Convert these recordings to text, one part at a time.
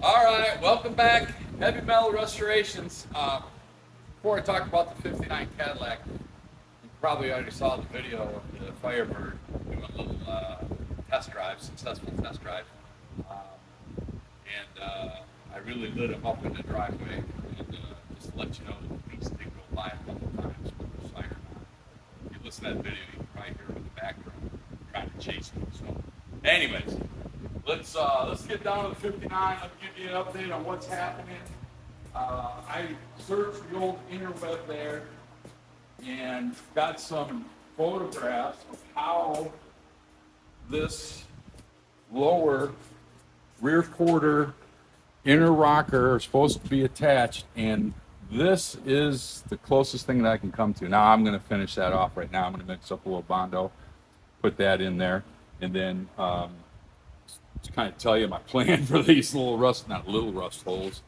All right, welcome back, Heavy Metal Restorations. Before I talk about the '59 Cadillac, you probably already saw the video of the Firebird doing a little test drive, successful test drive. And I really lit him up in the driveway. And just to let you know, the police did go by a couple times with the siren on. If you listen to that video, you can probably hear him in the background trying to chase me. So, anyways, let's get down to the '59. I'll give you an update on what's happening. I searched the old interweb there and got some photographs of how this lower rear quarter inner rocker are supposed to be attached, and this is the closest thing that I can come to. Now I'm going to finish that off right now. I'm going to mix up a little Bondo, put that in there, and then to kind of tell you my plan for these not little rust holes.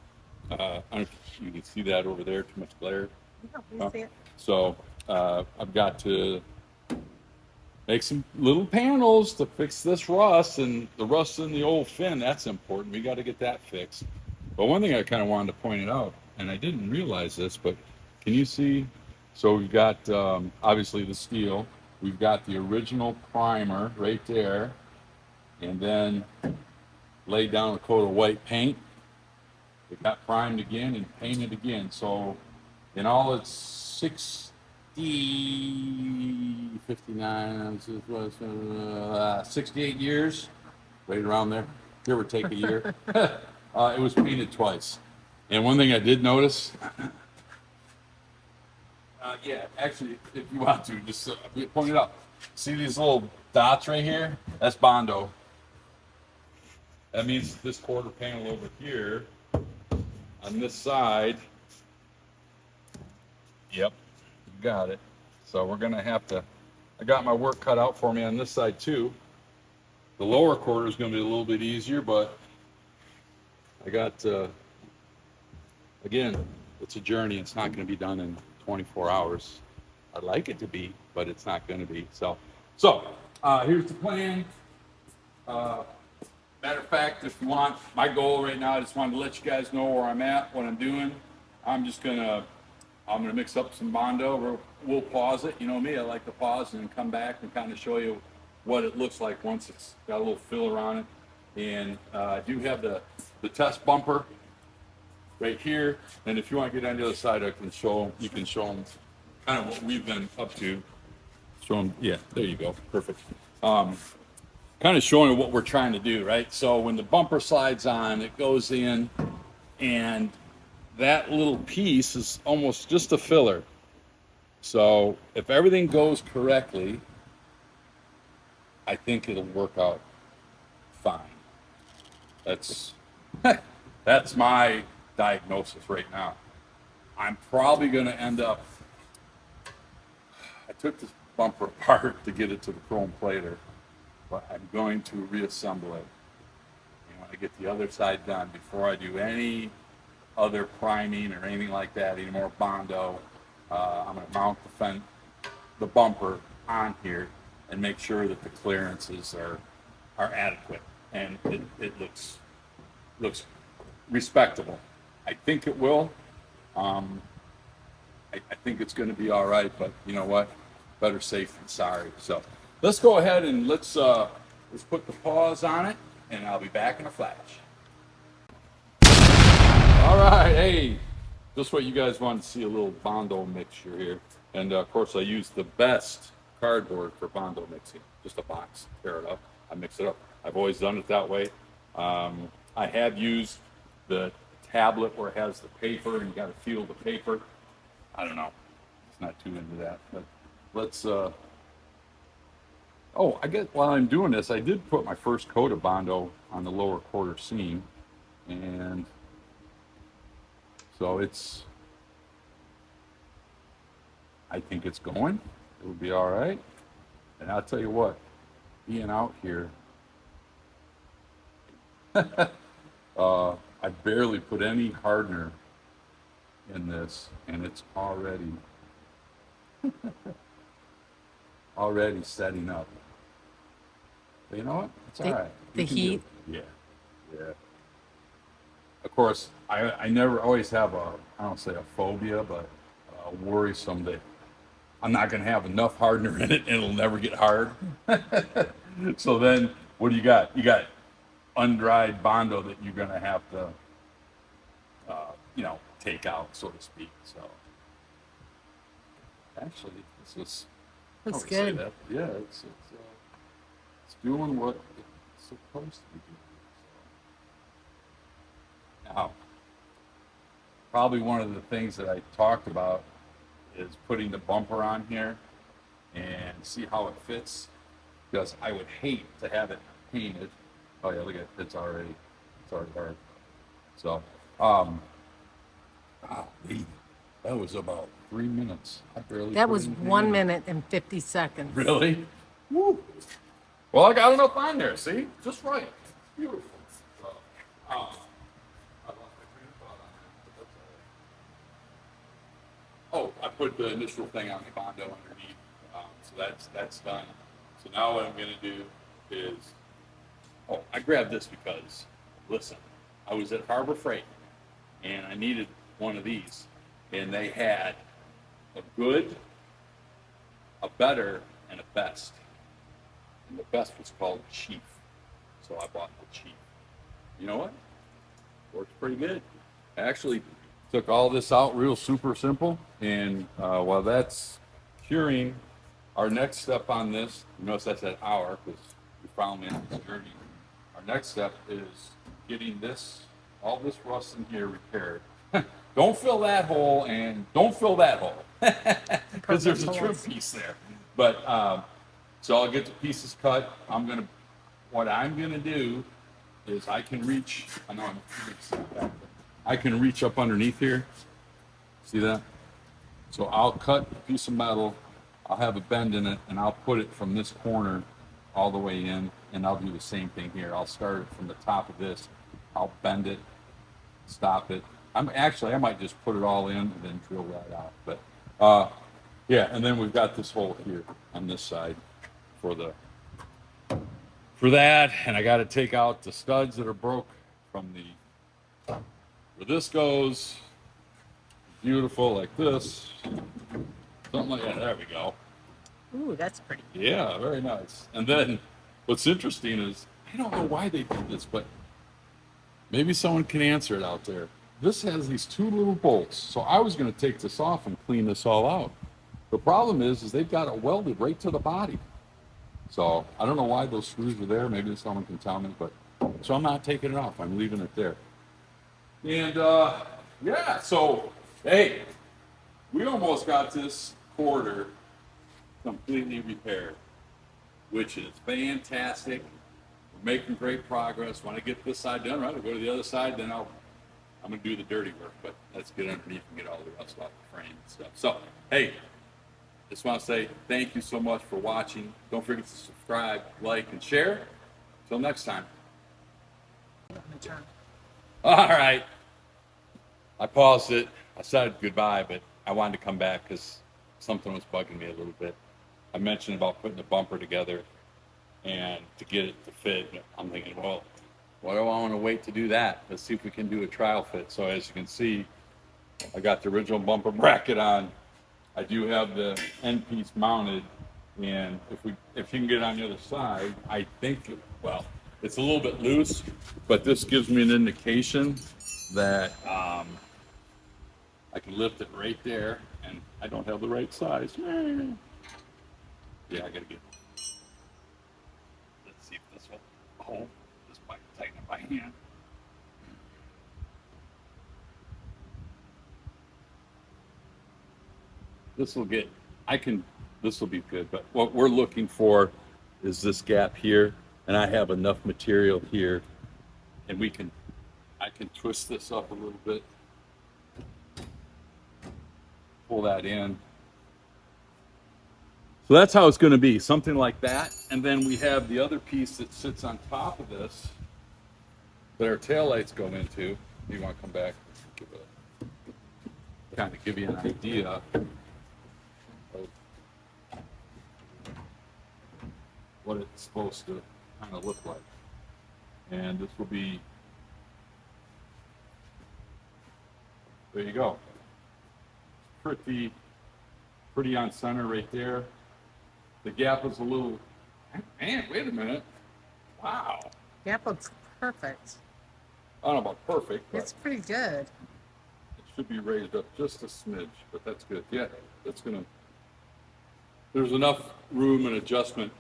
I don't know if you can see that over there, too much glare. Yeah, we see it. So I've got to make some little panels to fix this rust, and the rust in the old fin, that's important. We got to get that fixed. But one thing I kind of wanted to point it out, and I didn't realize this, but can you see? So we've got obviously the steel. We've got the original primer right there, and then laid down a coat of white paint. It got primed again and painted again. So in all, it's 59, 68 years, right around there, give or take a year. It was painted twice. And one thing I did notice, yeah, actually, if you want to, just point it out. See these little dots right here? That's Bondo. That means this quarter panel over here on this side. Yep, you got it. So we're gonna have to, I got my work cut out for me on this side too. The lower quarter is gonna be a little bit easier, but I got, again, it's a journey. It's not gonna be done in 24 hours. I'd like it to be, but it's not gonna be. So here's the plan. Matter of fact, if you want, my goal right now, I just wanted to let you guys know where I'm at, what I'm doing. I'm gonna mix up some Bondo. We'll pause it. You know me, I like to pause and then come back and kind of show you what it looks like once it's got a little filler on it. And I do have the test bumper right here. And if you want to get on the other side, you can show them kind of what we've been up to. Show them, yeah, there you go, perfect. Kind of showing what we're trying to do, right? So when the bumper slides on, it goes in, and that little piece is almost just a filler. So if everything goes correctly, I think it'll work out fine. That's that's my diagnosis right now. I'm probably going to end up, I took this bumper apart to get it to the chrome plater, but I'm going to reassemble it. And when I get the other side done, before I do any other priming or anything like that, any more Bondo, I'm going to mount the bumper on here and make sure that the clearances are adequate, and it looks respectable. I think it will. I think it's going to be all right, but you know what? Better safe than sorry. So let's go ahead and let's put the pause on it, and I'll be back in a flash. All right, hey, just what you guys wanted to see, a little Bondo mixture here. And of course I use the best cardboard for Bondo mixing, just a box, tear it up, I mix it up. I've always done it that way. I have used the tablet where it has the paper and you got to feel the paper. I don't know, it's not too into that, but let's, oh, I guess while I'm doing this, I did put my first coat of Bondo on the lower quarter seam, and so I think it's going. It'll be all right. And I'll tell you what, being out here, I barely put any hardener in this, and it's already setting up. But you know what? It's all right. The heat. Yeah, yeah. of course, I never always have I don't say a phobia, but worrisome that I'm not going to have enough hardener in it and it'll never get hard. So then what do you got? You got undried Bondo that you're going to have to, take out, so to speak. So actually, this is, Looks I would say good. that, yeah, it's doing what it's supposed to be doing. So. Now, probably one of the things that I talked about is putting the bumper on here and see how it fits, because I would hate to have it painted. Oh yeah, look at it, it's already hard. So, golly, that was about 3 minutes. I barely That put was anything 1 in. minute and 50 seconds. Really? Woo. Well, I got enough on there. See, just right. Beautiful. So, I lost my train of thought on that, but that's all right. Oh, I put the initial thing on the Bondo underneath, so that's done. So now what I'm going to do is, I grabbed this because, listen, I was at Harbor Freight and I needed one of these, and they had a good, a better, and a best. And the best was called Chief, so I bought the Chief. You know what? Works pretty good. I actually took all this out real super simple, and while that's curing, our next step on this, you notice I said hour because we found me on this journey. Our next step is getting all this rust in here repaired. Don't fill that hole and don't fill that hole because there's a trim piece there. But so I'll get the pieces cut. What I'm gonna do is I can reach up underneath here. See that? So I'll cut a piece of metal. I'll have a bend in it, and I'll put it from this corner all the way in, and I'll do the same thing here. I'll start it from the top of this. I'll bend it, stop it. I might just put it all in and then drill that out. But yeah, and then we've got this hole here on this side for that, and I got to take out the studs that are broke from where this goes. Beautiful, like this. Something like that. There we go. Ooh, that's pretty. Yeah, very nice. And then what's interesting is, I don't know why they did this, but maybe someone can answer it out there. This has these two little bolts. So I was going to take this off and clean this all out. The problem is they've got it welded right to the body. So I don't know why those screws are there. Maybe someone can tell me, so I'm not taking it off. I'm leaving it there. And yeah, so hey, we almost got this quarter completely repaired, which is fantastic. We're making great progress. When I get this side done, right, I'll go to the other side, then I'm going to do the dirty work, but let's get underneath and get all the rust off the frame and stuff. So, hey, just want to say thank you so much for watching. Don't forget to subscribe, like, and share. Until next time. All right. I paused it. I said goodbye, but I wanted to come back because something was bugging me a little bit. I mentioned about putting the bumper together and to get it to fit. I'm thinking, well, why do I want to wait to do that? Let's see if we can do a trial fit. So as you can see, I got the original bumper bracket on. I do have the end piece mounted, and if you can get it on the other side, I think, it's a little bit loose, but this gives me an indication that I can lift it right there, and I don't have the right size. Yeah, I gotta get. Let's see if this will hold. This might tighten it by hand. This will get. This will be good. But what we're looking for is this gap here, and I have enough material here, and I can twist this up a little bit, pull that in. So that's how it's going to be, something like that. And then we have the other piece that sits on top of this that our taillights go into. You want to come back, kind of give you an idea of what it's supposed to kind of look like. And this will be There you go. Pretty on center right there. The gap is a little, man, wait a minute. Wow. Yep, looks perfect. I don't know about perfect, but It's pretty good. it should be raised up just a smidge, but that's good. Yeah, that's gonna, there's enough room and adjustment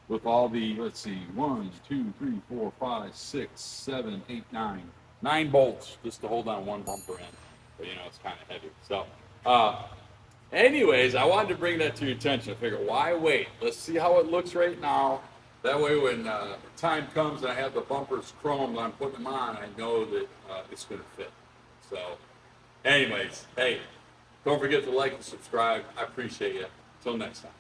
with all the, let's see, 1, 2, 3, 4, 5, 6, 7, 8, 9. 9 bolts just to hold on one bumper end. But you know, it's kind of heavy. So, anyways, I wanted to bring that to your attention. I figure, why wait? Let's see how it looks right now. That way, when the time comes and I have the bumpers chromed and I'm putting them on, I know that it's going to fit. So, anyways, hey, don't forget to like and subscribe. I appreciate you. Till next time.